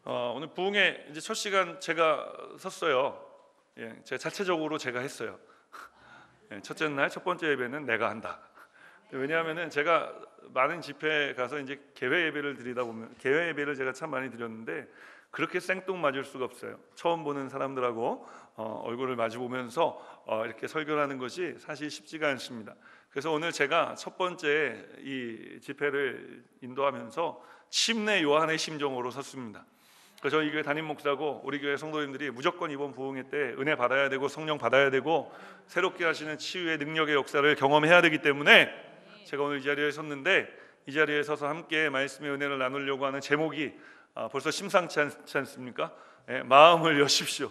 오늘 부흥회 이제 첫 시간 제가 섰어요. 제가 자체적으로 제가 했어요. 첫째 날 첫 번째 예배는 내가 한다. 왜냐하면은 제가 많은 집회에 가서 이제 개회 예배를 드리다 보면 개회 예배를 제가 참 많이 드렸는데 그렇게 생뚱맞을 수가 없어요. 처음 보는 사람들하고 얼굴을 마주 보면서 이렇게 설교를 하는 것이 사실 쉽지가 않습니다. 그래서 오늘 제가 첫 번째 이 집회를 인도하면서 침례 요한의 심정으로 섰습니다. 그래서 저희 교회 담임 목사고 우리 교회 성도님들이 무조건 이번 부흥회 때 은혜 받아야 되고 성령 받아야 되고 새롭게 하시는 치유의 능력의 역사를 경험해야 되기 때문에 제가 오늘 이 자리에 섰는데, 이 자리에 서서 함께 말씀의 은혜를 나누려고 하는 제목이 벌써 심상치 않습니까? 마음을 여십시오.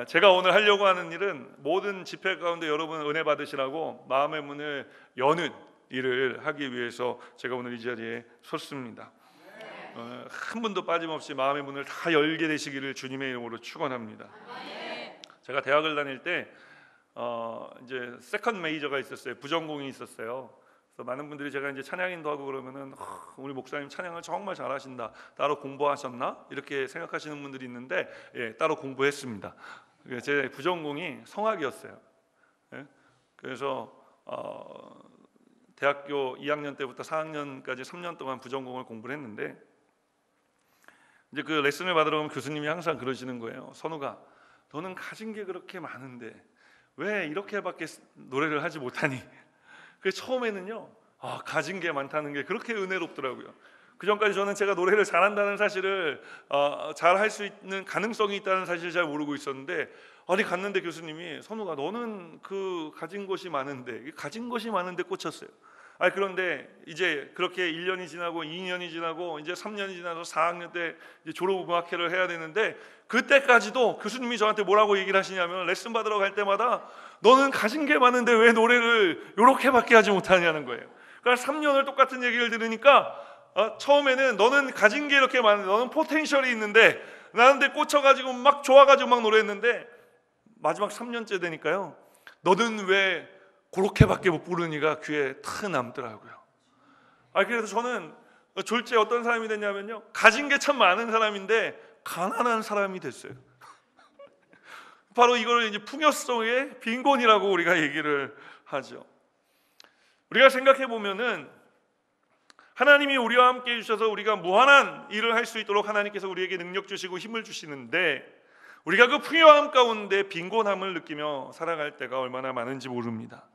제가 오늘 하려고 하는 일은 모든 집회 가운데 여러분 은혜 받으시라고 마음의 문을 여는 일을 하기 위해서 제가 오늘 이 자리에 섰습니다. 한 분도 빠짐없이 마음의 문을 다 열게 되시기를 주님의 이름으로 축원합니다. 제가 대학을 다닐 때 이제 세컨 메이저가 있었어요. 부전공이 있었어요. 그래서 많은 분들이 제가 이제 찬양인도 하고 그러면은 우리 목사님 찬양을 정말 잘하신다, 따로 공부하셨나 이렇게 생각하시는 분들이 있는데 따로 공부했습니다. 제 부전공이 성악이었어요. 그래서 대학교 2학년 때부터 4학년까지 3년 동안 부전공을 공부를 했는데, 이제 그 레슨을 받으러 오면 교수님이 항상 그러시는 거예요. 선우가, 너는 가진 게 그렇게 많은데 왜 이렇게밖에 노래를 하지 못하니? 그래서 처음에는요, 가진 게 많다는 게 그렇게 은혜롭더라고요. 그 전까지 저는 제가 노래를 잘한다는 사실을 잘할 수 있는 가능성이 있다는 사실을 잘 모르고 있었는데, 어디 갔는데 교수님이, 선우가 너는 그 가진 것이 많은데, 가진 것이 많은데 꽂혔어요. 그런데 이제 그렇게 1년이 지나고 2년이 지나고 이제 3년이 지나서 4학년 때 이제 졸업음악회를 해야 되는데, 그때까지도 교수님이 저한테 뭐라고 얘기를 하시냐면, 레슨 받으러 갈 때마다 너는 가진 게 많은데 왜 노래를 이렇게밖에 하지 못하냐는 거예요. 그러니까 3년을 똑같은 얘기를 들으니까 처음에는 너는 가진 게 이렇게 많은데, 너는 포텐셜이 있는데 나한테 꽂혀가지고 막 좋아가지고 막 노래했는데, 마지막 3년째 되니까요, 너는 왜 그렇게밖에 못 부르니가 귀에 탁 남더라고요. 그래서 저는 졸지에 어떤 사람이 됐냐면요, 가진 게 참 많은 사람인데 가난한 사람이 됐어요. 바로 이걸 이제 풍요 속의 빈곤이라고 우리가 얘기를 하죠. 우리가 생각해 보면은 하나님이 우리와 함께 해주셔서 우리가 무한한 일을 할 수 있도록 하나님께서 우리에게 능력 주시고 힘을 주시는데, 우리가 그 풍요함 가운데 빈곤함을 느끼며 살아갈 때가 얼마나 많은지 모릅니다.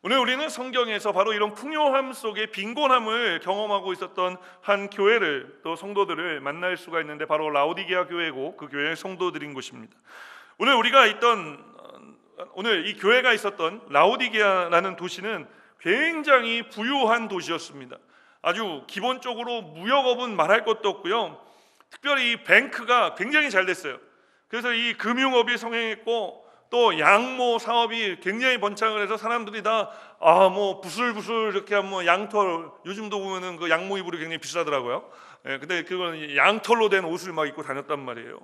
오늘 우리는 성경에서 바로 이런 풍요함 속에 빈곤함을 경험하고 있었던 한 교회를, 또 성도들을 만날 수가 있는데, 바로 라오디게아 교회고 그 교회의 성도들인 곳입니다. 오늘 이 교회가 있었던 라오디게아라는 도시는 굉장히 부유한 도시였습니다. 아주 기본적으로 무역업은 말할 것도 없고요, 특별히 이 뱅크가 굉장히 잘 됐어요. 그래서 이 금융업이 성행했고, 또 양모 사업이 굉장히 번창을 해서 사람들이 다 부슬부슬 이렇게 하면 양털, 요즘도 보면은 그 양모 이불이 굉장히 비싸더라고요. 근데 그건 양털로 된 옷을 막 입고 다녔단 말이에요.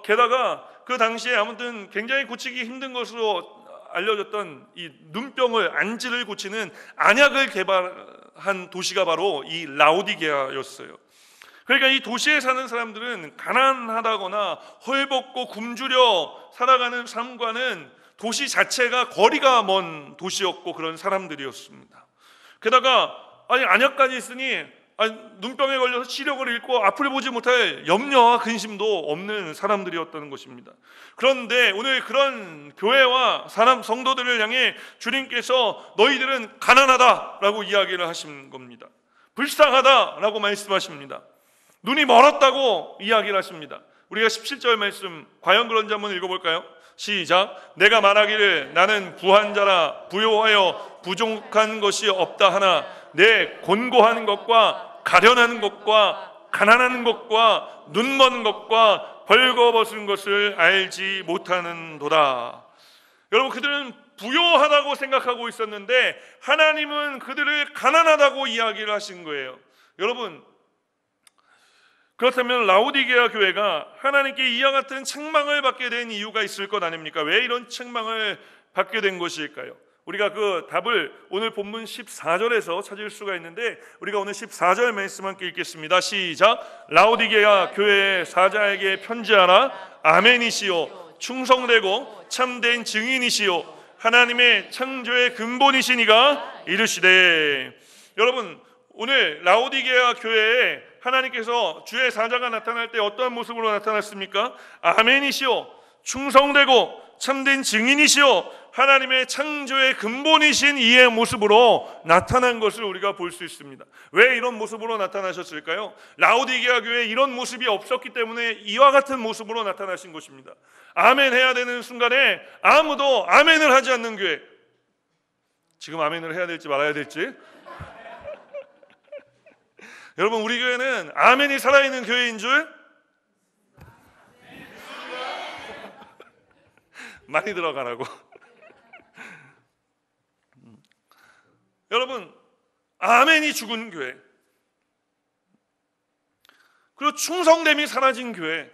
게다가 그 당시에 아무튼 굉장히 고치기 힘든 것으로 알려졌던 이 눈병을, 안지를 고치는 안약을 개발한 도시가 바로 이 라오디게아였어요. 그러니까 이 도시에 사는 사람들은 가난하다거나 헐벗고 굶주려 살아가는 삶과는 도시 자체가 거리가 먼 도시였고 그런 사람들이었습니다. 게다가 안약까지 있으니 눈병에 걸려서 시력을 잃고 앞을 보지 못할 염려와 근심도 없는 사람들이었다는 것입니다. 그런데 오늘 그런 교회와 성도들을 향해 주님께서 너희들은 가난하다라고 이야기를 하신 겁니다. 불쌍하다라고 말씀하십니다. 눈이 멀었다고 이야기를 하십니다. 우리가 17절 말씀 과연 그런지 한번 읽어볼까요? 시작. 내가 말하기를 나는 부한 자라 부요하여 부족한 것이 없다 하나 내 곤고한 것과 가련한 것과 가난한 것과 눈먼 것과 벌거벗은 것을 알지 못하는도다. 여러분, 그들은 부요하다고 생각하고 있었는데 하나님은 그들을 가난하다고 이야기를 하신 거예요. 여러분, 그렇다면 라오디게아 교회가 하나님께 이와 같은 책망을 받게 된 이유가 있을 것 아닙니까? 왜 이런 책망을 받게 된 것일까요? 우리가 그 답을 오늘 본문 14절에서 찾을 수가 있는데 우리가 오늘 14절 말씀 함께 읽겠습니다. 시작. 라오디게아 교회의 사자에게 편지하라. 아멘이시요 충성되고 참된 증인이시요 하나님의 창조의 근본이시니가 이르시되. 여러분, 오늘 라오디게아 교회에 하나님께서 주의 사자가 나타날 때 어떠한 모습으로 나타났습니까? 아멘이시요 충성되고 참된 증인이시요 하나님의 창조의 근본이신 이의 모습으로 나타난 것을 우리가 볼 수 있습니다. 왜 이런 모습으로 나타나셨을까요? 라오디게아 교회에 이런 모습이 없었기 때문에 이와 같은 모습으로 나타나신 것입니다. 아멘 해야 되는 순간에 아무도 아멘을 하지 않는 교회. 지금 아멘을 해야 될지 말아야 될지 여러분, 우리 교회는 아멘이 살아있는 교회인 줄 많이 들어가라고. 여러분, 아멘이 죽은 교회, 그리고 충성됨이 사라진 교회,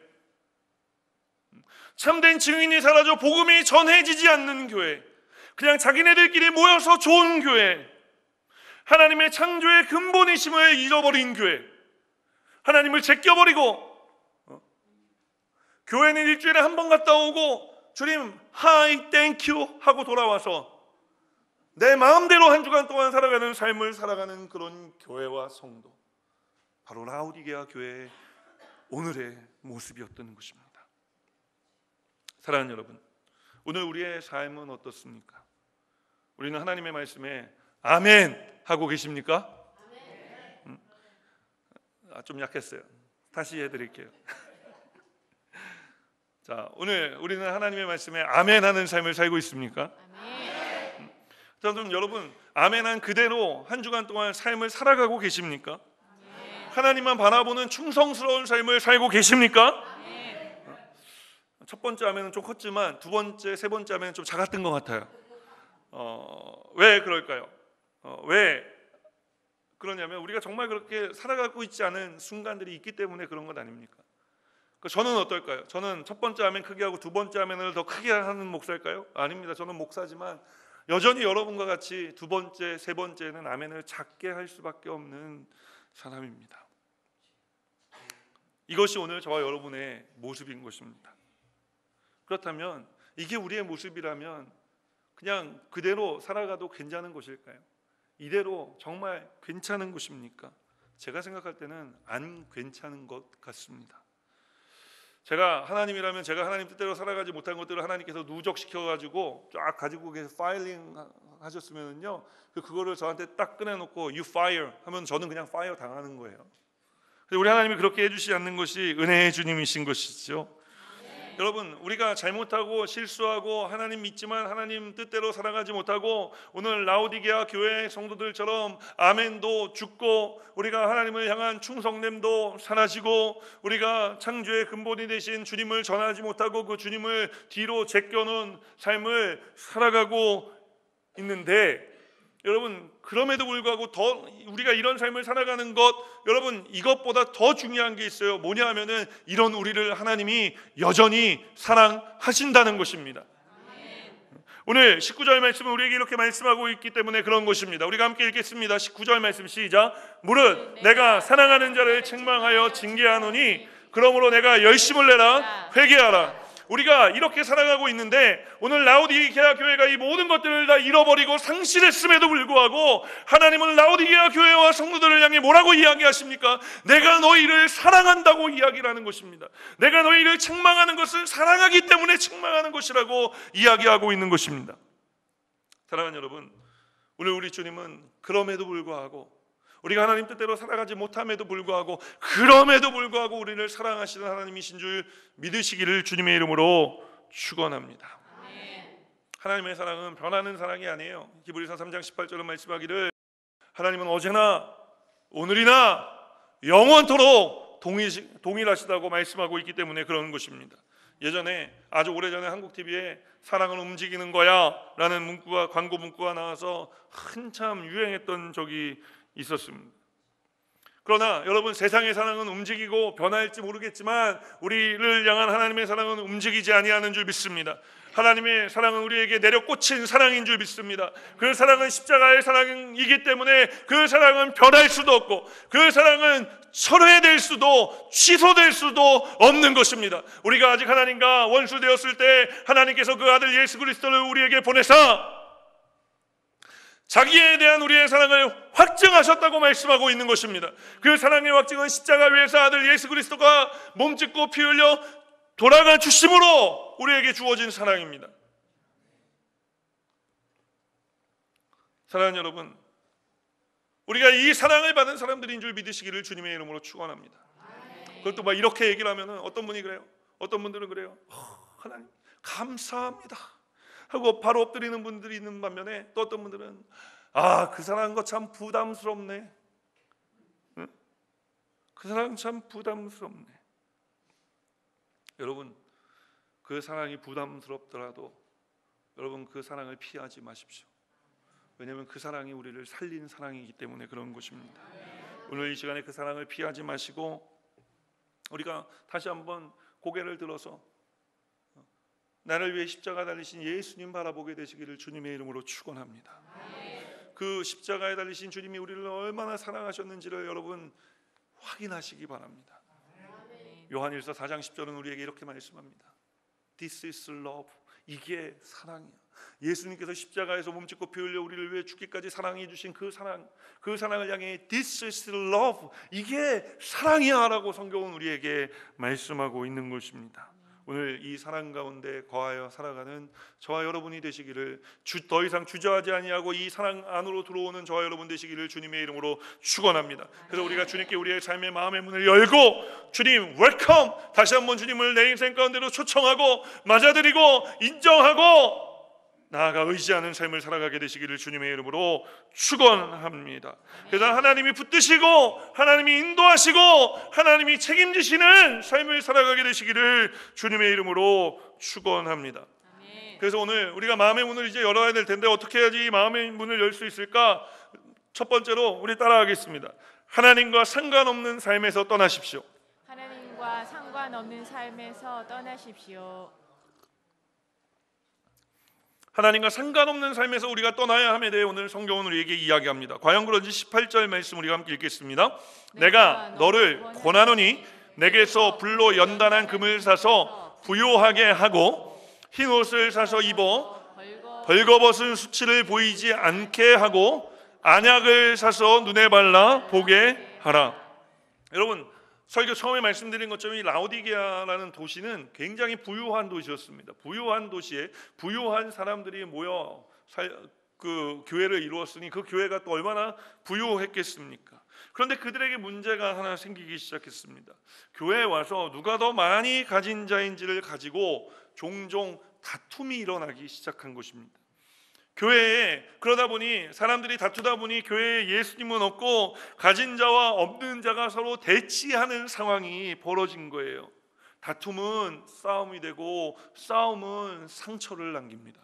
참된 증인이 사라져 복음이 전해지지 않는 교회, 그냥 자기네들끼리 모여서 좋은 교회, 하나님의 창조의 근본이심을 잊어버린 교회, 하나님을 제껴버리고 교회는 일주일에 한 번 갔다 오고 주님 하이 땡큐 하고 돌아와서 내 마음대로 한 주간 동안 살아가는 삶을 살아가는 그런 교회와 성도, 바로 라오디게아 교회의 오늘의 모습이었던 것입니다. 사랑하는 여러분, 오늘 우리의 삶은 어떻습니까? 우리는 하나님의 말씀에 아멘 하고 계십니까? 좀 약했어요. 다시 해드릴게요. 자, 오늘 우리는 하나님의 말씀에 아멘 하는 삶을 살고 있습니까? 좀 여러분, 아멘한 그대로 한 주간 동안 삶을 살아가고 계십니까? 하나님만 바라보는 충성스러운 삶을 살고 계십니까? 첫 번째 아멘은 좀 컸지만 두 번째, 세 번째 아멘은 좀 작았던 것 같아요. 왜 그럴까요? 왜 그러냐면 우리가 정말 그렇게 살아가고 있지 않은 순간들이 있기 때문에 그런 것 아닙니까? 저는 어떨까요? 저는 첫 번째 아멘 크게 하고 두 번째 아멘을 더 크게 하는 목사일까요? 아닙니다. 저는 목사지만 여전히 여러분과 같이 두 번째, 세 번째는 아멘을 작게 할 수밖에 없는 사람입니다. 이것이 오늘 저와 여러분의 모습인 것입니다. 그렇다면 이게 우리의 모습이라면 그냥 그대로 살아가도 괜찮은 것일까요? 이대로 정말 괜찮은 것입니까? 제가 생각할 때는 안 괜찮은 것 같습니다. 제가 하나님이라면 제가 하나님 뜻대로 살아가지 못한 것들을 하나님께서 누적시켜가지고 쫙 가지고 계속 파일링 하셨으면요, 그거를 저한테 딱 꺼내놓고 You fire 하면 저는 그냥 파이어 당하는 거예요. 우리 하나님이 그렇게 해주시지 않는 것이 은혜의 주님이신 것이죠. 여러분, 우리가 잘못하고 실수하고 하나님 믿지만 하나님 뜻대로 살아가지 못하고 오늘 라오디게아 교회 성도들처럼 아멘도 죽고 우리가 하나님을 향한 충성됨도 사라지고 우리가 창조의 근본이 되신 주님을 전하지 못하고 그 주님을 뒤로 제껴놓은 삶을 살아가고 있는데, 여러분, 그럼에도 불구하고 더 우리가 이런 삶을 살아가는 것, 여러분, 이것보다 더 중요한 게 있어요. 뭐냐 하면은 이런 우리를 하나님이 여전히 사랑하신다는 것입니다. 오늘 19절 말씀은 우리에게 이렇게 말씀하고 있기 때문에 그런 것입니다. 우리가 함께 읽겠습니다. 19절 말씀 시작. 무릇 내가 사랑하는 자를 책망하여 징계하노니 그러므로 내가 열심을 내라 회개하라. 우리가 이렇게 살아가고 있는데 오늘 라오디게아 교회가 이 모든 것들을 다 잃어버리고 상실했음에도 불구하고 하나님은 라오디게아 교회와 성도들을 향해 뭐라고 이야기하십니까? 내가 너희를 사랑한다고 이야기를 하는 것입니다. 내가 너희를 책망하는 것을 사랑하기 때문에 책망하는 것이라고 이야기하고 있는 것입니다. 사랑하는 여러분, 오늘 우리 주님은 그럼에도 불구하고 우리가 하나님 뜻대로 살아가지 못함에도 불구하고 그럼에도 불구하고 우리를 사랑하시는 하나님이신 줄 믿으시기를 주님의 이름으로 축원합니다. 하나님의 사랑은 변하는 사랑이 아니에요. 히브리서 3장 18절은 말씀하기를 하나님은 어제나 오늘이나 영원토록 동일하시다고 말씀하고 있기 때문에 그런 것입니다. 예전에 아주 오래전에 한국 TV에 사랑은 움직이는 거야 라는 문구가, 광고 문구가 나와서 한참 유행했던 적이 있었습니다. 그러나 여러분, 세상의 사랑은 움직이고 변할지 모르겠지만 우리를 향한 하나님의 사랑은 움직이지 아니하는 줄 믿습니다. 하나님의 사랑은 우리에게 내려 꽂힌 사랑인 줄 믿습니다. 그 사랑은 십자가의 사랑이기 때문에 그 사랑은 변할 수도 없고 그 사랑은 철회될 수도 취소될 수도 없는 것입니다. 우리가 아직 하나님과 원수되었을 때 하나님께서 그 아들 예수 그리스도를 우리에게 보내사 자기에 대한 우리의 사랑을 확증하셨다고 말씀하고 있는 것입니다. 그 사랑의 확증은 십자가 위에서 아들 예수 그리스도가 몸짓고 피 흘려 돌아가 주심으로 우리에게 주어진 사랑입니다. 사랑하는 여러분, 우리가 이 사랑을 받은 사람들인 줄 믿으시기를 주님의 이름으로 축원합니다. 그것도 막 이렇게 얘기를 하면은 어떤 분이 그래요. 어떤 분들은 그래요. 하나님 감사합니다 하고 바로 엎드리는 분들이 있는 반면에 또 어떤 분들은 그 사랑 거 참 부담스럽네. 응? 그 사랑 참 부담스럽네. 여러분, 그 사랑이 부담스럽더라도 여러분 그 사랑을 피하지 마십시오. 왜냐하면 그 사랑이 우리를 살린 사랑이기 때문에 그런 것입니다. 오늘 이 시간에 그 사랑을 피하지 마시고 우리가 다시 한번 고개를 들어서 나를 위해 십자가 달리신 예수님 바라보게 되시기를 주님의 이름으로 축원합니다. 그 십자가에 달리신 주님이 우리를 얼마나 사랑하셨는지를 여러분 확인하시기 바랍니다. 요한일서 4장 10절은 우리에게 이렇게 말씀합니다. This is love. 이게 사랑이야. 예수님께서 십자가에서 몸짓고 피 흘려 우리를 위해 죽기까지 사랑해 주신 그 사랑을 향해 This is love. 이게 사랑이야 라고 성경은 우리에게 말씀하고 있는 것입니다. 오늘 이 사랑 가운데 거하여 살아가는 저와 여러분이 되시기를 더 이상 주저하지 아니하고 이 사랑 안으로 들어오는 저와 여러분 되시기를 주님의 이름으로 축원합니다. 그래서 우리가 주님께 우리의 삶의 마음의 문을 열고 주님 웰컴, 다시 한번 주님을 내 인생 가운데로 초청하고 맞아들이고 인정하고 나아가 의지하는 삶을 살아가게 되시기를 주님의 이름으로 축원합니다. 그래서 하나님이 붙드시고 하나님이 인도하시고 하나님이 책임지시는 삶을 살아가게 되시기를 주님의 이름으로 축원합니다. 그래서 오늘 우리가 마음의 문을 이제 열어야 될 텐데 어떻게 해야지 이 마음의 문을 열 수 있을까? 첫 번째로 우리 따라하겠습니다. 하나님과 상관없는 삶에서 떠나십시오. 하나님과 상관없는 삶에서 떠나십시오. 하나님과 상관없는 삶에서 우리가 떠나야 함에 대해 오늘 성경은 우리에게 이야기합니다. 과연 그런지 18절 말씀 우리가 함께 읽겠습니다. 내가 너를 권하노니 내게서 불로 연단한 금을 사서 부요하게 하고 흰 옷을 사서 입어 벌거벗은 수치를 보이지 않게 하고 안약을 사서 눈에 발라 보게 하라. 여러분, 설교 처음에 말씀드린 것처럼 이 라오디게아라는 도시는 굉장히 부유한 도시였습니다. 부유한 도시에 부유한 사람들이 모여 그 교회를 이루었으니 그 교회가 또 얼마나 부유했겠습니까? 그런데 그들에게 문제가 하나 생기기 시작했습니다. 교회에 와서 누가 더 많이 가진 자인지를 가지고 종종 다툼이 일어나기 시작한 것입니다. 교회에 그러다 보니 사람들이 다투다 보니 교회에 예수님은 없고 가진 자와 없는 자가 서로 대치하는 상황이 벌어진 거예요. 다툼은 싸움이 되고 싸움은 상처를 남깁니다.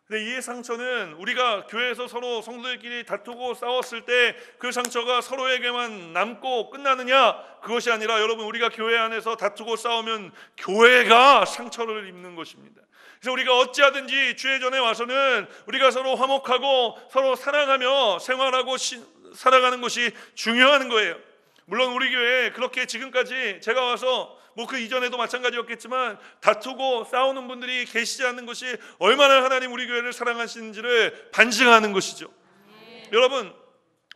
근데 이 상처는 우리가 교회에서 서로 성도들끼리 다투고 싸웠을 때 그 상처가 서로에게만 남고 끝나느냐? 그것이 아니라 여러분, 우리가 교회 안에서 다투고 싸우면 교회가 상처를 입는 것입니다. 그래서 우리가 어찌하든지 주의 전에 와서는 우리가 서로 화목하고 서로 사랑하며 생활하고 살아가는 것이 중요한 거예요. 물론 우리 교회에 그렇게 지금까지 제가 와서 그 이전에도 마찬가지였겠지만 다투고 싸우는 분들이 계시지 않는 것이 얼마나 하나님 우리 교회를 사랑하시는지를 반증하는 것이죠. 여러분,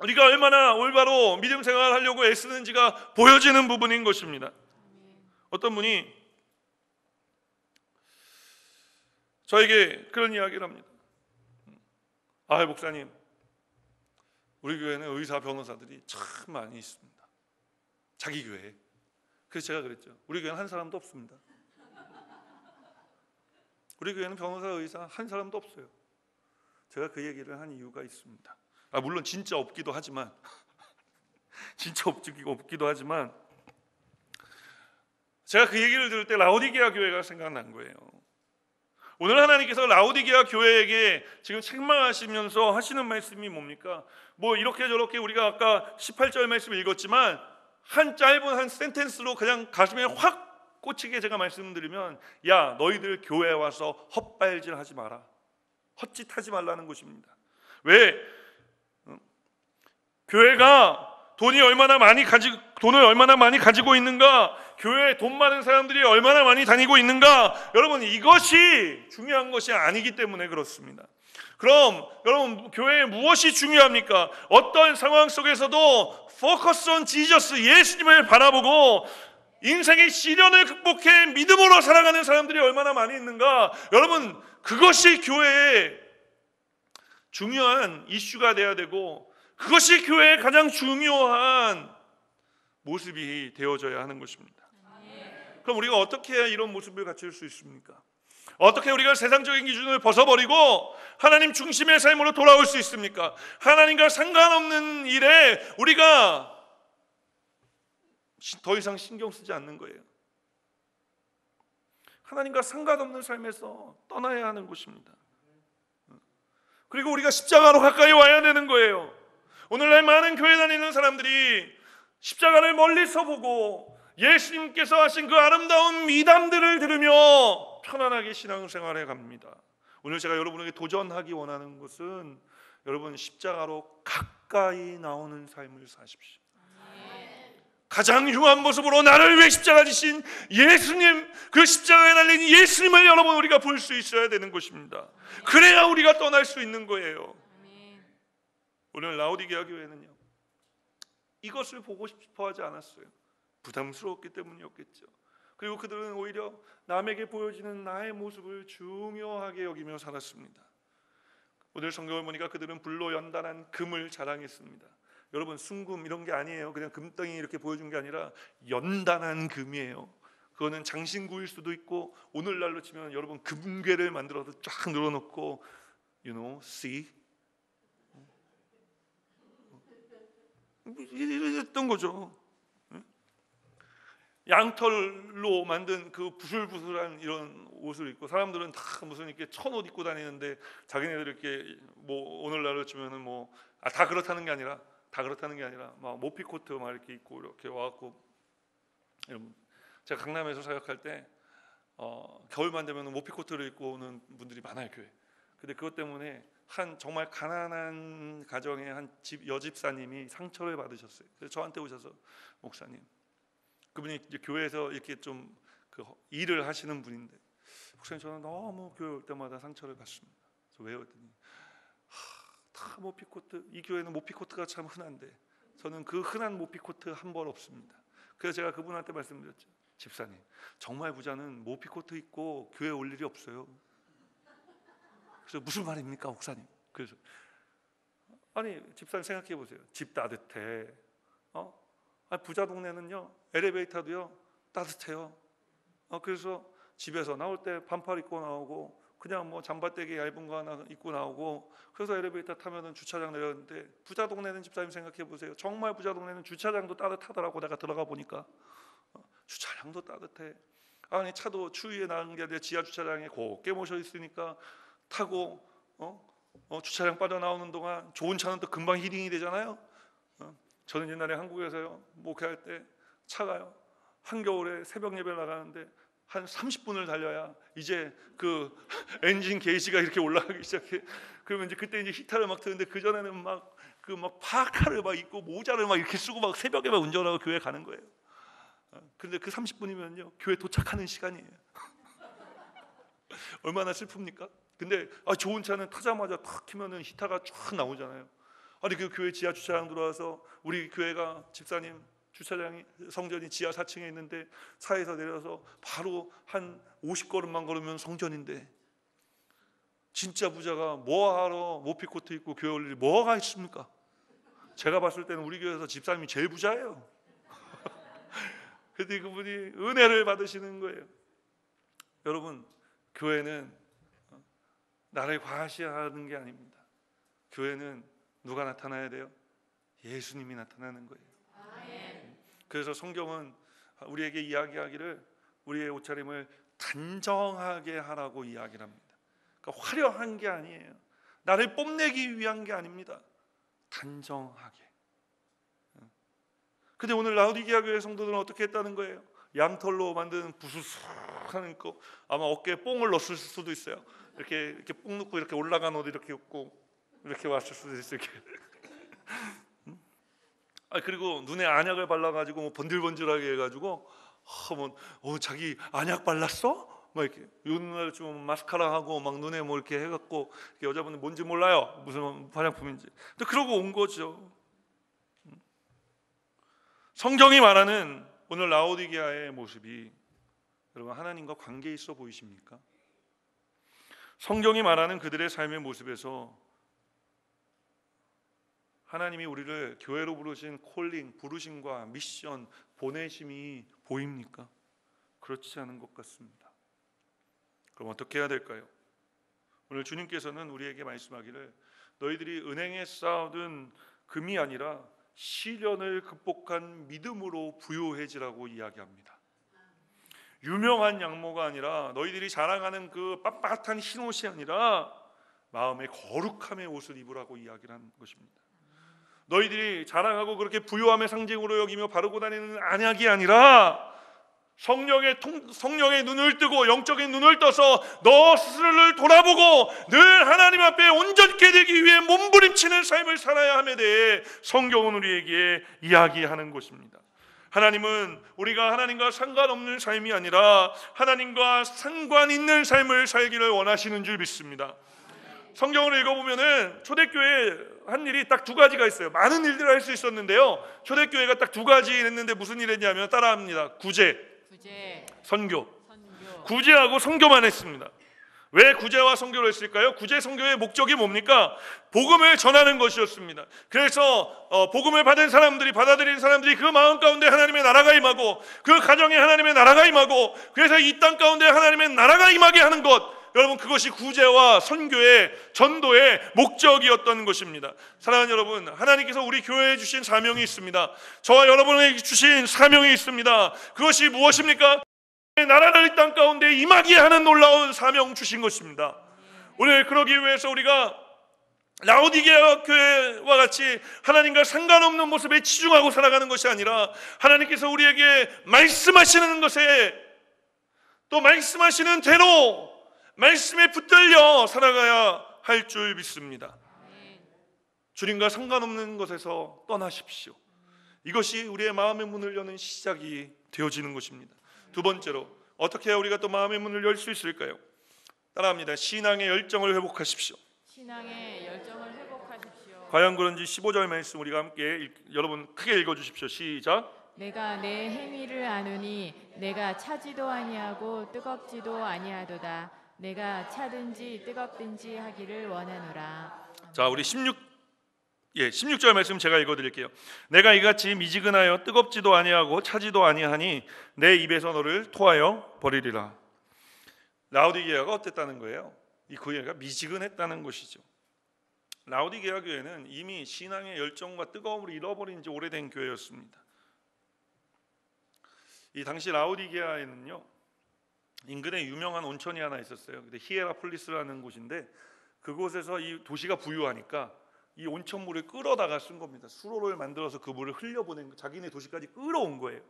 우리가 얼마나 올바로 믿음 생활을 하려고 애쓰는지가 보여지는 부분인 것입니다. 어떤 분이 저에게 그런 이야기를 합니다. 목사님, 우리 교회는 의사 변호사들이 참 많이 있습니다. 자기 교회에. 그래서 제가 그랬죠. 우리 교회는 한 사람도 없습니다. 우리 교회는 변호사, 의사 한 사람도 없어요. 제가 그 얘기를 한 이유가 있습니다. 물론 진짜 없기도 하지만 진짜 없기도 하지만 제가 그 얘기를 들을 때 라오디게아 교회가 생각난 거예요. 오늘 하나님께서 라오디게아 교회에게 지금 책망하시면서 하시는 말씀이 뭡니까? 뭐 이렇게 저렇게 우리가 아까 18절 말씀을 읽었지만 한 짧은 한 센텐스로 그냥 가슴에 확 꽂히게 제가 말씀드리면, 야, 너희들 교회에 와서 헛발질 하지 마라, 헛짓하지 말라는 것입니다. 왜? 교회가 돈을 얼마나 많이 가지고 있는가, 교회에 돈 많은 사람들이 얼마나 많이 다니고 있는가, 여러분 이것이 중요한 것이 아니기 때문에 그렇습니다. 그럼 여러분, 교회에 무엇이 중요합니까? 어떤 상황 속에서도 포커스 온 지저스, 예수님을 바라보고 인생의 시련을 극복해 믿음으로 살아가는 사람들이 얼마나 많이 있는가, 여러분 그것이 교회의 중요한 이슈가 돼야 되고, 그것이 교회의 가장 중요한 모습이 되어져야 하는 것입니다. 그럼 우리가 어떻게 해야 이런 모습을 갖출 수 있습니까? 어떻게 우리가 세상적인 기준을 벗어버리고 하나님 중심의 삶으로 돌아올 수 있습니까? 하나님과 상관없는 일에 우리가 더 이상 신경 쓰지 않는 거예요. 하나님과 상관없는 삶에서 떠나야 하는 것입니다. 그리고 우리가 십자가로 가까이 와야 되는 거예요. 오늘날 많은 교회 다니는 사람들이 십자가를 멀리서 보고 예수님께서 하신 그 아름다운 미담들을 들으며 편안하게 신앙생활해 갑니다. 오늘 제가 여러분에게 도전하기 원하는 것은, 여러분 십자가로 가까이 나오는 삶을 사십시오. 가장 흉한 모습으로 나를 위해 십자가 지신 예수님, 그 십자가에 달린 예수님을 여러분 우리가 볼 수 있어야 되는 것입니다. 그래야 우리가 떠날 수 있는 거예요. 오늘 라오디게아 교회는요, 이것을 보고 싶어 하지 않았어요. 부담스러웠기 때문이었겠죠. 그리고 그들은 오히려 남에게 보여지는 나의 모습을 중요하게 여기며 살았습니다. 오늘 성경을 보니까 그들은 불로 연단한 금을 자랑했습니다. 여러분 순금 이런 게 아니에요. 그냥 금덩이 이렇게 보여준 게 아니라 연단한 금이에요. 그거는 장신구일 수도 있고, 오늘날로 치면 여러분 금괴를 만들어서 쫙 늘어놓고 see 이랬던 거죠. 양털로 만든 그 부슬부슬한 이런 옷을 입고, 사람들은 다 무슨 이렇게 천옷 입고 다니는데 자기네들 이렇게 뭐 오늘날로 치면은 뭐 다 그렇다는 게 아니라 막 모피 코트 막 이렇게 입고 이렇게 와갖고, 제가 강남에서 사역할 때 겨울만 되면 모피 코트를 입고 오는 분들이 많아요, 교회. 근데 그것 때문에 한 정말 가난한 가정의 한 여집사님이 상처를 받으셨어요. 그래서 저한테 오셔서, 목사님, 그분이 이제 교회에서 이렇게 좀 그 일을 하시는 분인데, 목사님 저는 너무 교회 올 때마다 상처를 받습니다. 그래서 왜요? 했더니 다 모피코트, 이 교회는 모피코트가 참 흔한데 저는 그 흔한 모피코트 한 벌 없습니다. 그래서 제가 그분한테 말씀드렸죠. 집사님, 정말 부자는 모피코트 입고 교회 올 일이 없어요. 그래서 무슨 말입니까, 목사님? 그래서 아니 집사님 생각해 보세요. 집 따뜻해. 아니, 부자 동네는요 엘리베이터도요 따뜻해요. 그래서 집에서 나올 때 반팔 입고 나오고, 그냥 뭐 잠바떼기 얇은 거 하나 입고 나오고, 그래서 엘리베이터 타면은 주차장 내렸는데, 부자 동네는 집사님 생각해 보세요. 정말 부자 동네는 주차장도 따뜻하더라고. 내가 들어가 보니까 주차장도 따뜻해. 아니 차도 추위에 나은 게 아니라 지하 주차장에 곱게 모셔 있으니까 타고 주차장 빠져나오는 동안 좋은 차는 또 금방 힐링이 되잖아요. 저는 옛날에 한국에서요 목회할 때 차가요 한겨울에 새벽 예배를 나가는데 한 30분을 달려야 이제 그 엔진 게이지가 이렇게 올라가기 시작해. 그러면 이제 그때 이제 히터를 막 트는데, 그 전에는 막 파카를 막 입고 모자를 막 이렇게 쓰고 막 새벽에 막 운전하고 교회 가는 거예요. 근데 그 30분이면요 교회 도착하는 시간이에요. 얼마나 슬픕니까? 근데 좋은 차는 타자마자 탁 키면은 히터가 쫙 나오잖아요. 아니 그 교회 지하 주차장 들어와서, 우리 교회가 집사님 주차장이 성전이 지하 4층에 있는데 차에서 내려서 바로 한 50걸음만 걸으면 성전인데, 진짜 부자가 뭐하러 모피코트 입고 교회 올 일이 뭐가 있습니까? 제가 봤을 때는 우리 교회에서 집사님이 제일 부자예요. 근데 그분이 은혜를 받으시는 거예요. 여러분, 교회는 나를 과시하는 게 아닙니다. 교회는 누가 나타나야 돼요? 예수님이 나타나는 거예요. 그래서 성경은 우리에게 이야기하기를 우리의 옷차림을 단정하게 하라고 이야기를 합니다. 그러니까 화려한 게 아니에요. 나를 뽐내기 위한 게 아닙니다. 단정하게. 근데 오늘 라우디게아 교회 성도들은 어떻게 했다는 거예요? 양털로 만든 부스스하는 거, 아마 어깨에 뽕을 넣었을 수도 있어요. 이렇게 뽕 넣고 이렇게 올라간 옷 이렇게 입고 이렇게 왔을 수도 있어요. 이렇게. 그리고 눈에 안약을 발라가지고 뭐 번들번들하게 해가지고 자기 안약 발랐어? 막 이렇게 눈을 좀 마스카라 하고 막 눈에 뭐 이렇게 해갖고 이렇게 여자분은 뭔지 몰라요. 무슨 화장품인지. 근데 그러고 온 거죠. 성경이 말하는 오늘 라오디게아의 모습이 여러분 하나님과 관계 있어 보이십니까? 성경이 말하는 그들의 삶의 모습에서 하나님이 우리를 교회로 부르신 콜링, 부르심과 미션, 보내심이 보입니까? 그렇지 않은 것 같습니다. 그럼 어떻게 해야 될까요? 오늘 주님께서는 우리에게 말씀하기를 너희들이 은행에 쌓아둔 금이 아니라 시련을 극복한 믿음으로 부요해지라고 이야기합니다. 유명한 양모가 아니라 너희들이 자랑하는 그 빳빳한 흰옷이 아니라 마음의 거룩함의 옷을 입으라고 이야기를 하는 것입니다. 너희들이 자랑하고 그렇게 부요함의 상징으로 여기며 바르고 다니는 안약이 아니라 성령의 눈을 뜨고 영적인 눈을 떠서 너 스스로를 돌아보고 늘 하나님 앞에 온전케 되기 위해 몸부림치는 삶을 살아야 함에 대해 성경은 우리에게 이야기하는 것입니다. 하나님은 우리가 하나님과 상관없는 삶이 아니라 하나님과 상관 있는 삶을 살기를 원하시는 줄 믿습니다. 성경을 읽어보면은 초대교회 한 일이 딱 두 가지가 있어요. 많은 일들을 할 수 있었는데요, 초대교회가 딱 두 가지 했는데 무슨 일 했냐면 따라합니다. 구제, 선교. 구제하고 선교만 했습니다. 왜 구제와 선교를 했을까요? 구제 선교의 목적이 뭡니까? 복음을 전하는 것이었습니다. 그래서 복음을 받은 사람들이, 받아들인 사람들이 그 마음 가운데 하나님의 나라가 임하고 그 가정에 하나님의 나라가 임하고 그래서 이 땅 가운데 하나님의 나라가 임하게 하는 것, 여러분 그것이 구제와 선교의 전도의 목적이었던 것입니다. 사랑하는 여러분, 하나님께서 우리 교회에 주신 사명이 있습니다. 저와 여러분에게 주신 사명이 있습니다. 그것이 무엇입니까? 나라를 이 땅 가운데 임하게 하는 놀라운 사명 주신 것입니다. 오늘 그러기 위해서 우리가 라오디게아 교회와 같이 하나님과 상관없는 모습에 치중하고 살아가는 것이 아니라 하나님께서 우리에게 말씀하시는 것에 또 말씀하시는 대로 말씀에 붙들려 살아가야 할 줄 믿습니다. 주님과 상관없는 것에서 떠나십시오. 이것이 우리의 마음의 문을 여는 시작이 되어지는 것입니다. 두 번째로 어떻게 해야 우리가 또 마음의 문을 열 수 있을까요? 따라합니다. 신앙의 열정을 회복하십시오. 신앙의 열정을 회복하십시오. 과연 그런지 15절 말씀 우리가 함께 여러분 크게 읽어주십시오. 시작. 내가 내 행위를 아노니 내가 차지도 아니하고 뜨겁지도 아니하도다. 내가 차든지 뜨겁든지 하기를 원하노라. 자, 우리 16절 말씀 제가 읽어드릴게요. 내가 이같이 미지근하여 뜨겁지도 아니하고 차지도 아니하니 내 입에서 너를 토하여 버리리라. 라오디게아가 어땠다는 거예요? 이 교회가 미지근했다는 것이죠. 라오디게아 교회는 이미 신앙의 열정과 뜨거움을 잃어버린 지 오래된 교회였습니다. 이 당시 라오디게아에는요, 인근에 유명한 온천이 하나 있었어요. 근데 히에라폴리스라는 곳인데 그곳에서 이 도시가 부유하니까 이 온천물을 끌어다가 쓴 겁니다. 수로를 만들어서 그 물을 흘려보낸 거, 자기네 도시까지 끌어온 거예요.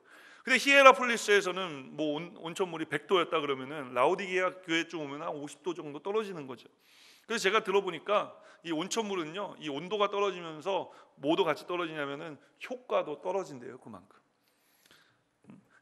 근데 히에라폴리스에서는 뭐 온천물이 100도였다 그러면은 라오디게아 교회쯤 오면 한 50도 정도 떨어지는 거죠. 그래서 제가 들어보니까 이 온천물은요, 이 온도가 떨어지면서 뭐도 같이 떨어지냐면은 효과도 떨어진대요. 그만큼.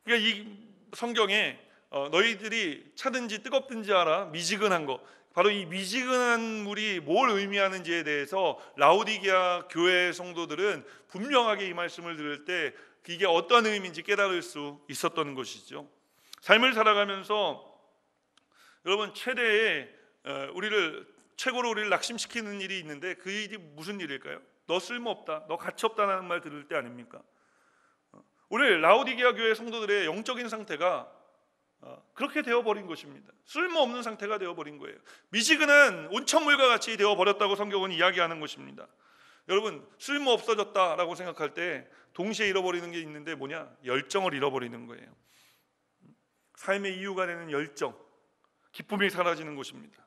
그러니까 이 성경에 너희들이 차든지 뜨겁든지 알아, 미지근한 거, 바로 이 미지근한 물이 뭘 의미하는지에 대해서 라오디게아 교회 성도들은 분명하게 이 말씀을 들을 때 이게 어떤 의미인지 깨달을 수 있었던 것이죠. 삶을 살아가면서 여러분 최고로 우리를 낙심시키는 일이 있는데 그 일이 무슨 일일까요? 너 쓸모없다, 너 가치없다는 말 들을 때 아닙니까? 오늘 라오디게아 교회 성도들의 영적인 상태가 그렇게 되어버린 것입니다. 쓸모없는 상태가 되어버린 거예요. 미지근한 온천물과 같이 되어버렸다고 성경은 이야기하는 것입니다. 여러분, 쓸모없어졌다라고 생각할 때 동시에 잃어버리는 게 있는데 뭐냐? 열정을 잃어버리는 거예요. 삶의 이유가 되는 열정, 기쁨이 사라지는 것입니다.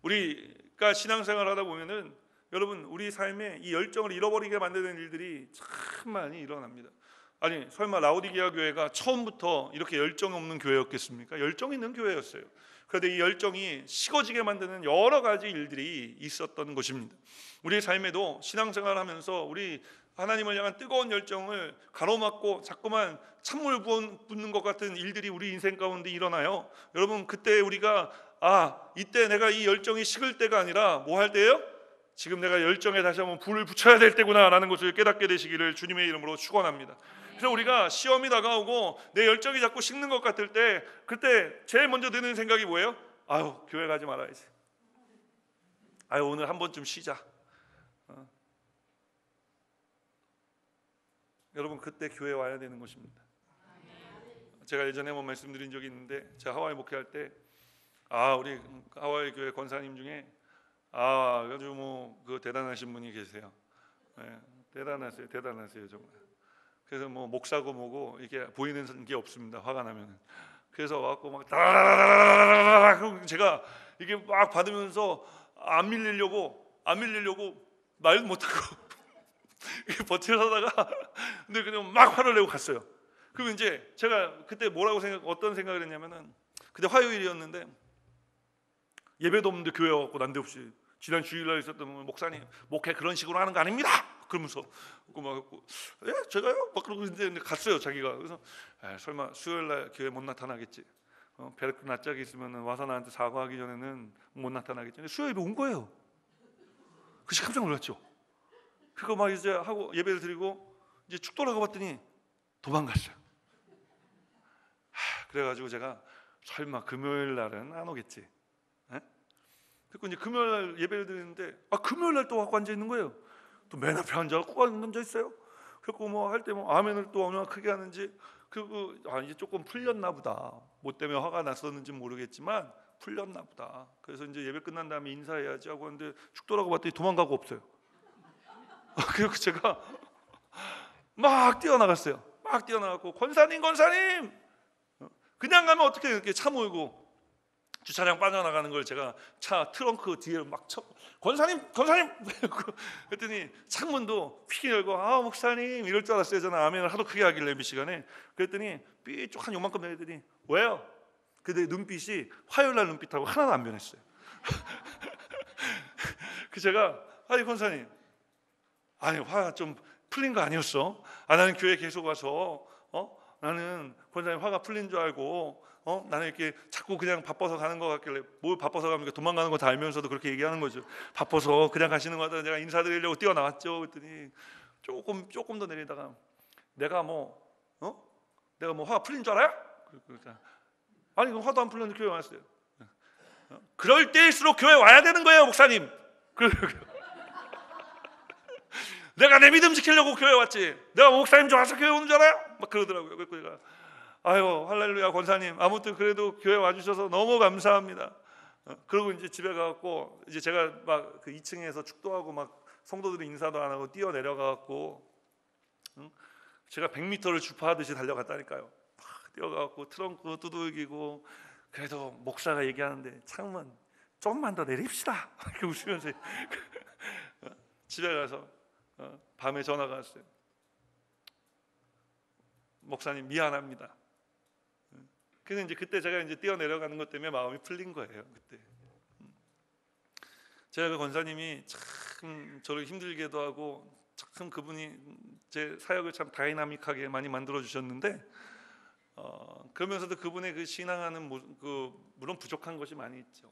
우리가 신앙생활 하다 보면은 여러분 우리 삶에 이 열정을 잃어버리게 만드는 일들이 참 많이 일어납니다. 아니 설마 라오디게아 교회가 처음부터 이렇게 열정 없는 교회였겠습니까? 열정 있는 교회였어요. 그런데 이 열정이 식어지게 만드는 여러 가지 일들이 있었던 것입니다. 우리의 삶에도 신앙생활하면서 우리 하나님을 향한 뜨거운 열정을 가로막고 자꾸만 찬물 붓는 것 같은 일들이 우리 인생 가운데 일어나요. 여러분 그때 우리가 이때 내가 이 열정이 식을 때가 아니라 뭐 할 때예요? 지금 내가 열정에 다시 한번 불을 붙여야 될 때구나 라는 것을 깨닫게 되시기를 주님의 이름으로 축원합니다. 그래서 우리가 시험이 다가오고 내 열정이 자꾸 식는 것 같을 때 그때 제일 먼저 드는 생각이 뭐예요? 교회 가지 말아야지. 오늘 한 번쯤 쉬자. 여러분 그때 교회 와야 되는 것입니다. 제가 예전에 한번 말씀드린 적이 있는데 제가 하와이 목회할 때 우리 하와이 교회 권사님 중에 아주 그 대단하신 분이 계세요. 대단하세요 정말. 그래서 목사고 뭐고 이게 보이는 게 없습니다. 화가 나면은. 그래서 와갖고 막 다라라라라라 제가 이게 막 받으면서 안 밀리려고 말도 못하고 버티려다가 근데 그냥 막 화를 내고 갔어요. 그러면 이제 제가 그때 어떤 생각을 했냐면은 그때 화요일이었는데 예배도 없는데 교회 와갖고 난데없이 지난 주일날 있었던 목사님 목회 그런 식으로 하는 거 아닙니다. 그러면서 막 제가요? 막 그러고 이제 갔어요 자기가. 그래서 설마 수요일날 교회 못 나타나겠지. 배를 낯짝이 있으면 와서 나한테 사과하기 전에는 못 나타나겠지. 근데 수요일에 온 거예요. 그래서 깜짝 놀랐죠. 그거 막 이제 하고 예배를 드리고 이제 축 돌아가 봤더니 도망갔어요. 그래가지고 제가 설마 금요일 날은 안 오겠지. 그리고 이제 금요일 날 예배를 드리는데 금요일 날 또 갖고 앉아 있는 거예요. 또 맨 앞에 앉아갖고 앉아 있어요. 그리고 할 때 아멘을 또 얼마나 크게 하는지. 그리고 이제 조금 풀렸나 보다. 뭐 때문에 화가 났었는지 모르겠지만 풀렸나 보다. 그래서 이제 예배 끝난 다음에 인사해야지 하고 하는데 축 돌아가 봤더니 도망가고 없어요. 그리고 제가 막 뛰어나갔어요. 막 뛰어나갔고 권사님 그냥 가면 어떻게 이렇게 차 몰고 주차장 빠져나가는 걸 제가 차 트렁크 뒤에 막 권사님 그랬더니 창문도 휙 열고 목사님 이럴 줄 알았어요. 저는 아멘을 하도 크게 하길래 예배 시간에. 그랬더니 삐쭉 한 요만큼 내더니 왜요? 근데 눈빛이 화요일날 눈빛하고 하나도 안 변했어요. 그 제가 권사님 화 좀 풀린 거 아니었어? 나는 교회 계속 와서 나는 권사님 화가 풀린 줄 알고 나는 이렇게 자꾸 그냥 바빠서 가는 것 같길래 뭘 바빠서 갑니까? 도망가는 거 다 알면서도 그렇게 얘기하는 거죠. 바빠서 그냥 가시는 거 같아서 제가 인사드리려고 뛰어나왔죠. 그랬더니 조금 더 내리다가 내가 화가 풀린 줄 알아요? 아니 그럼 화도 안 풀렸는데 교회 왔어요. 그럴 때일수록 교회 와야 되는 거예요 목사님. 내가 내 믿음 지키려고 교회 왔지. 내가 목사님 좋아서 교회 오는 줄 알아요? 막 그러더라고요. 그래서 제가 할렐루야 권사님 아무튼 그래도 교회 와주셔서 너무 감사합니다. 그리고 이제 집에 가갖고 이제 제가 막 그 2층에서 축도하고 막 성도들이 인사도 안 하고 뛰어 내려가갖고 제가 100m를 주파하듯이 달려갔다니까요. 막 뛰어가갖고 트렁크 두들기고 그래도 목사가 얘기하는데 창문 조금만 더 내립시다 이렇게 웃으면서 집에 가서 밤에 전화가 왔어요. 목사님 미안합니다. 그래서 이제 그때 제가 이제 뛰어 내려가는 것 때문에 마음이 풀린 거예요. 그때 제가 그 권사님이 참 저를 힘들게도 하고 참 그분이 제 사역을 참 다이나믹하게 많이 만들어 주셨는데 그러면서도 그분의 그 신앙하는 물론 부족한 것이 많이 있죠.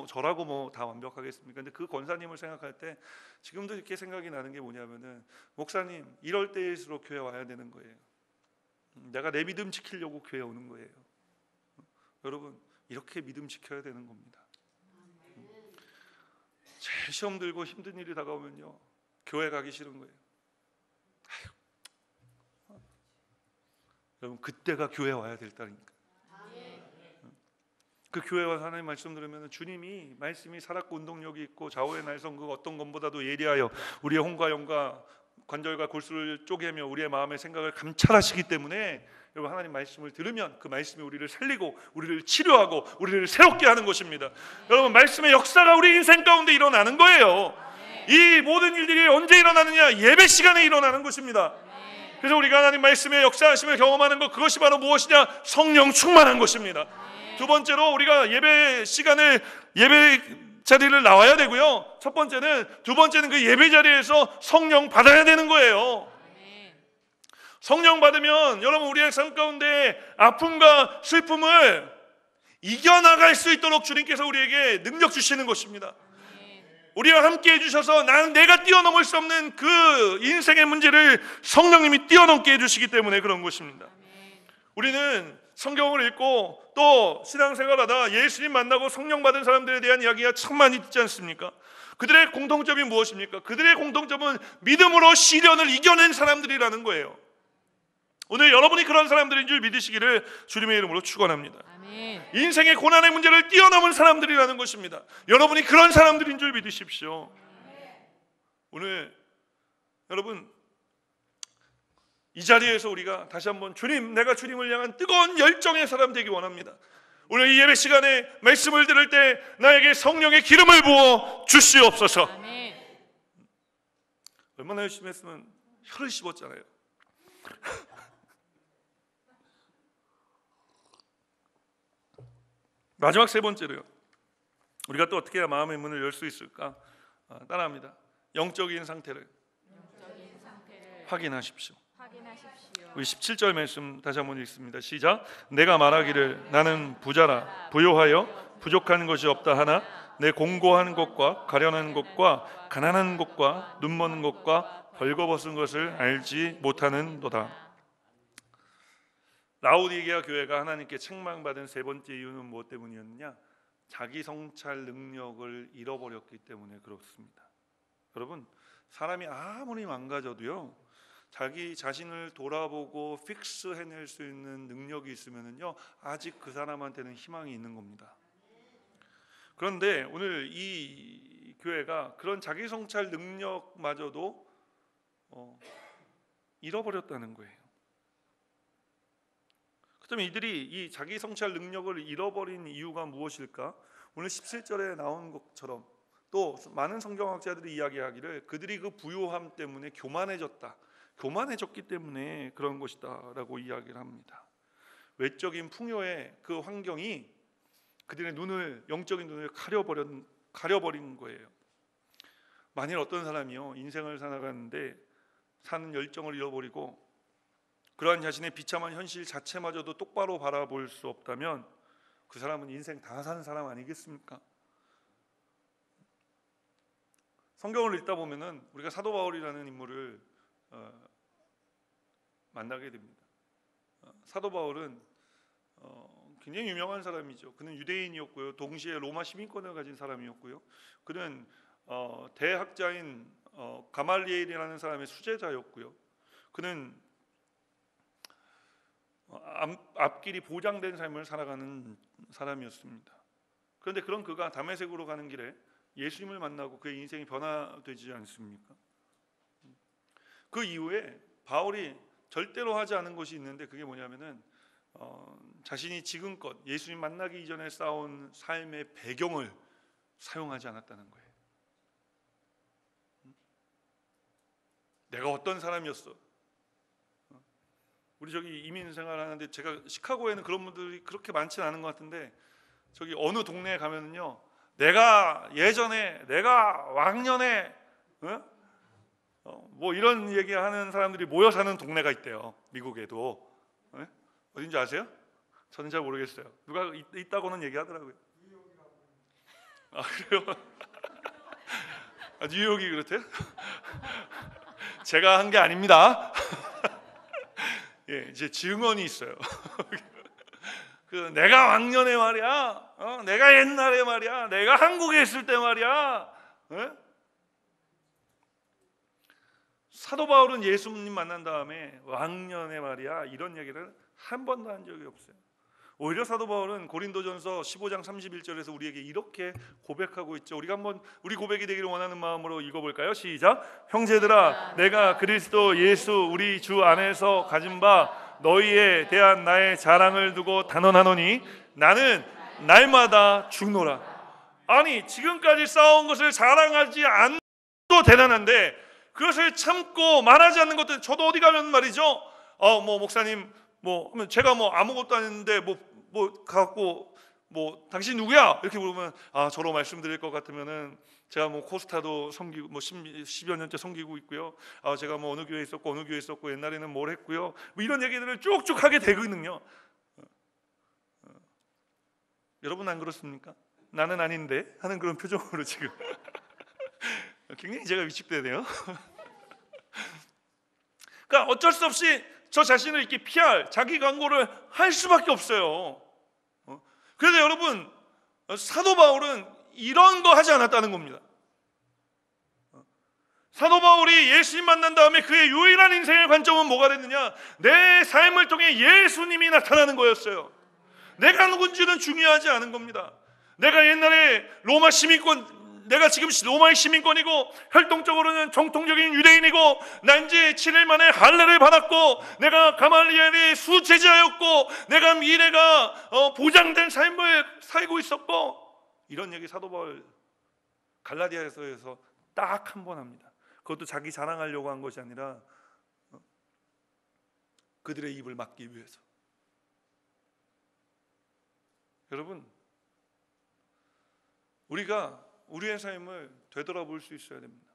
저라고 다 완벽하겠습니까? 근데 그 권사님을 생각할 때 지금도 이렇게 생각이 나는 게 뭐냐면은 목사님 이럴 때일수록 교회 와야 되는 거예요. 내가 내 믿음 지키려고 교회 오는 거예요. 여러분 이렇게 믿음 지켜야 되는 겁니다. 제일 시험 들고 힘든 일이 다가오면요 교회 가기 싫은 거예요. 여러분 그때가 교회 와야 될 때니까. 그 교회 와서 하나님 말씀 들으면 주님이 말씀이 살았고 운동력이 있고 좌우의 날성 그 어떤 것보다도 예리하여 우리의 혼과 영과 관절과 골수를 쪼개며 우리의 마음의 생각을 감찰하시기 때문에 여러분, 하나님 말씀을 들으면 그 말씀이 우리를 살리고 우리를 치료하고 우리를 새롭게 하는 것입니다. 여러분, 말씀의 역사가 우리 인생 가운데 일어나는 거예요. 이 모든 일들이 언제 일어나느냐? 예배 시간에 일어나는 것입니다. 그래서 우리가 하나님 말씀의 역사하심을 경험하는 것, 그것이 바로 무엇이냐? 성령 충만한 것입니다. 두 번째로 우리가 예배 시간을, 예배 자리를 나와야 되고요. 두 번째는 그 예배 자리에서 성령 받아야 되는 거예요. 성령 받으면 여러분, 우리의 삶 가운데 아픔과 슬픔을 이겨나갈 수 있도록 주님께서 우리에게 능력 주시는 것입니다. 우리와 함께 해주셔서 내가 뛰어넘을 수 없는 그 인생의 문제를 성령님이 뛰어넘게 해주시기 때문에 그런 것입니다. 우리는 성경을 읽고 또 신앙생활하다 예수님 만나고 성령 받은 사람들에 대한 이야기가 참 많이 듣지 않습니까? 그들의 공통점이 무엇입니까? 그들의 공통점은 믿음으로 시련을 이겨낸 사람들이라는 거예요. 오늘 여러분이 그런 사람들인 줄 믿으시기를 주님의 이름으로 축원합니다. 인생의 고난의 문제를 뛰어넘은 사람들이라는 것입니다. 여러분이 그런 사람들인 줄 믿으십시오. 오늘 여러분, 이 자리에서 우리가 다시 한번 주님, 내가 주님을 향한 뜨거운 열정의 사람 되기 원합니다. 오늘 이 예배 시간에 말씀을 들을 때 나에게 성령의 기름을 부어 주시옵소서. 얼마나 열심히 했으면 혀를 씹었잖아요. 마지막 세 번째로요, 우리가 또 어떻게 해야 마음의 문을 열 수 있을까? 따라합니다. 영적인 상태를 확인하십시오. 우리 17절 말씀 다시 한번 읽습니다. 시작. 내가 말하기를 나는 부자라 부요하여 부족한 것이 없다 하나 내 공고한 것과 가련한 것과 가난한 것과 눈먼 것과 벌거벗은 것을 알지 못하는도다. 라오디게아 교회가 하나님께 책망받은 세 번째 이유는 무엇 때문이었느냐? 자기 성찰 능력을 잃어버렸기 때문에 그렇습니다. 여러분, 사람이 아무리 망가져도요, 자기 자신을 돌아보고 픽스해낼 수 있는 능력이 있으면요, 아직 그 사람한테는 희망이 있는 겁니다. 그런데 오늘 이 교회가 그런 자기 성찰 능력마저도 잃어버렸다는 거예요. 그렇다면 이들이 이 자기 성찰 능력을 잃어버린 이유가 무엇일까? 오늘 17절에 나온 것처럼 또 많은 성경학자들이 이야기하기를 그들이 그 부요함 때문에 교만해졌기 때문에 그런 것이다 라고 이야기를 합니다. 외적인 풍요의 그 환경이 그들의 영적인 눈을 가려버린 거예요. 만일 어떤 사람이요, 인생을 살아가는데 사는 열정을 잃어버리고 그러한 자신의 비참한 현실 자체마저도 똑바로 바라볼 수 없다면 그 사람은 인생 다 사는 사람 아니겠습니까? 성경을 읽다 보면은 우리가 사도 바울이라는 인물을 만나게 됩니다. 사도 바울은 굉장히 유명한 사람이죠. 그는 유대인이었고요, 동시에 로마 시민권을 가진 사람이었고요. 그는 대학자인 가말리엘이라는 사람의 수제자였고요. 그는 앞길이 보장된 삶을 살아가는 사람이었습니다. 그런데 그런 그가 다메섹으로 가는 길에 예수님을 만나고 그의 인생이 변화되지 않습니까? 그 이후에 바울이 절대로 하지 않은 것이 있는데 그게 뭐냐면은 자신이 지금껏 예수님 만나기 이전에 쌓아온 삶의 배경을 사용하지 않았다는 거예요. 내가 어떤 사람이었어? 우리 저기 이민 생활하는데 제가 시카고에는 그런 분들이 그렇게 많지는 않은 것 같은데 저기 어느 동네에 가면은요, 내가 예전에, 내가 왕년에 뭐 이런 얘기하는 사람들이 모여 사는 동네가 있대요. 미국에도. 어딘지 아세요? 저는 잘 모르겠어요. 누가 있다고는 얘기하더라고요. 아, 그래요? 뉴욕이 그렇대요? 제가 한 게 아닙니다. 예, 이제 증언이 있어요. 그 내가 왕년에 말이야, 내가 옛날에 말이야, 내가 한국에 있을 때 말이야. 사도 바울은 예수님 만난 다음에 왕년에 말이야 이런 얘기를 한 번도 한 적이 없어요. 오히려 사도 바울은 고린도전서 15장 31절에서 우리에게 이렇게 고백하고 있죠. 우리가 한번 우리 고백이 되기를 원하는 마음으로 읽어볼까요? 시작. 형제들아, 내가 그리스도 예수 우리 주 안에서 가진 바 너희에 대한 나의 자랑을 두고 단언하노니 나는 날마다 죽노라. 아니, 지금까지 쌓아온 것을 자랑하지 않도 대단한데 그것을 참고 말하지 않는 것들, 저도 어디 가면 말이죠, 뭐 목사님 뭐 제가 뭐 아무것도 아닌데 뭐 갖고 뭐 당신 누구야? 이렇게 물으면 저로 말씀드릴 것 같으면은 제가 뭐 코스타도 섬기고 뭐 10여 년째 섬기고 있고요. 제가 뭐 어느 교회에 있었고 옛날에는 뭘 했고요. 뭐 이런 얘기들을 쭉쭉 하게 되거든요. 여러분 안 그렇습니까? 나는 아닌데 하는 그런 표정으로 지금 굉장히 제가 위축되네요. 그러니까 어쩔 수 없이 저 자신을 이렇게 PR, 자기 광고를 할 수밖에 없어요. 그래서 여러분, 사도 바울은 이런 거 하지 않았다는 겁니다. 사도 바울이 예수님 만난 다음에 그의 유일한 인생의 관점은 뭐가 됐느냐? 내 삶을 통해 예수님이 나타나는 거였어요. 내가 누군지는 중요하지 않은 겁니다. 내가 옛날에 내가 지금 로마의 시민권이고 혈통적으로는 정통적인 유대인이고 난 지 7일 만에 할례를 받았고 내가 가말리엘의 수제자였고 내가 미래가 보장된 삶을 살고 있었고, 이런 얘기 사도 바울 갈라디아서에서 딱 한 번 합니다. 그것도 자기 자랑하려고 한 것이 아니라 그들의 입을 막기 위해서. 여러분, 우리가 우리의 삶을 되돌아볼 수 있어야 됩니다.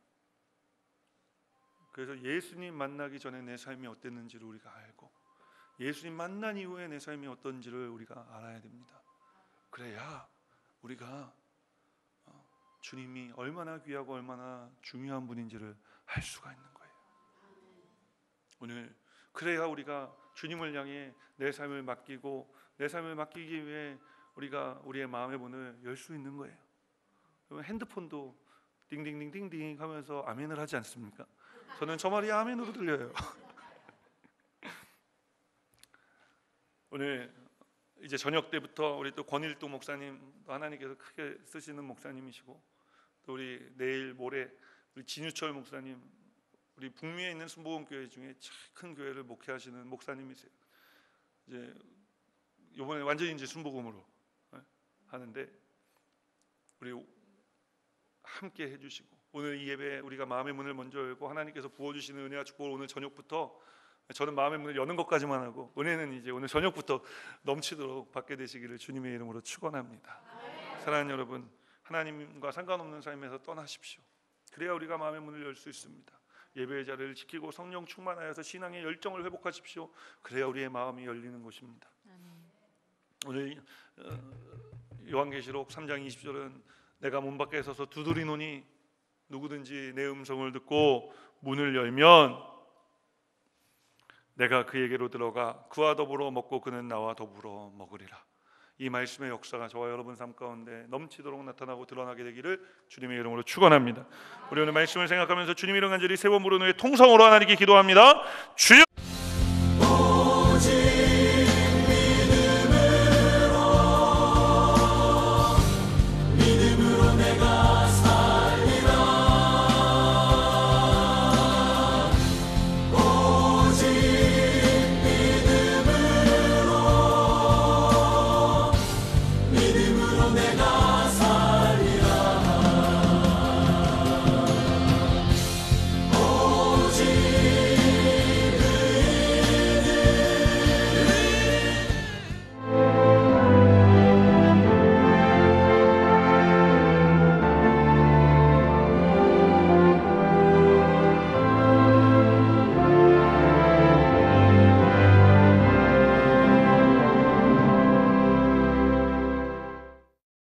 그래서 예수님 만나기 전에 내 삶이 어땠는지를 우리가 알고 예수님 만난 이후에 내 삶이 어떤지를 우리가 알아야 됩니다. 그래야 우리가 주님이 얼마나 귀하고 얼마나 중요한 분인지를 알 수가 있는 거예요. 오늘 그래야 우리가 주님을 향해 내 삶을 맡기고 내 삶을 맡기기 위해 우리가 우리의 마음의 문을 열 수 있는 거예요. 핸드폰도 띵띵띵띵띵 하면서 아멘을 하지 않습니까? 저는 저 말이 아멘으로 들려요. 오늘 이제 저녁 때부터 우리 또 권일도 목사님, 또 하나님께서 크게 쓰시는 목사님이시고, 또 우리 내일 모레 우리 진유철 목사님, 우리 북미에 있는 순복음교회 중에 참 큰 교회를 목회하시는 목사님이세요. 이제 이번에 완전히 이제 순복음으로 하는데 우리 함께 해주시고, 오늘 이 예배 우리가 마음의 문을 먼저 열고 하나님께서 부어주시는 은혜와 축복을 오늘 저녁부터, 저는 마음의 문을 여는 것까지만 하고 은혜는 이제 오늘 저녁부터 넘치도록 받게 되시기를 주님의 이름으로 축원합니다. 사랑하는 여러분, 하나님과 상관없는 삶에서 떠나십시오. 그래야 우리가 마음의 문을 열 수 있습니다. 예배의 자리를 지키고 성령 충만하여서 신앙의 열정을 회복하십시오. 그래야 우리의 마음이 열리는 것입니다. 오늘 요한계시록 3장 20절은 내가 문 밖에 서서 두드리노니 누구든지 내 음성을 듣고 문을 열면 내가 그에게로 들어가 그와 더불어 먹고 그는 나와 더불어 먹으리라. 이 말씀의 역사가 저와 여러분 삶 가운데 넘치도록 나타나고 드러나게 되기를 주님의 이름으로 축원합니다. 우리 오늘 말씀을 생각하면서 주님 이름 간절히 세 번 부르는 후에 통성으로 하나님께 기도합니다. 주여,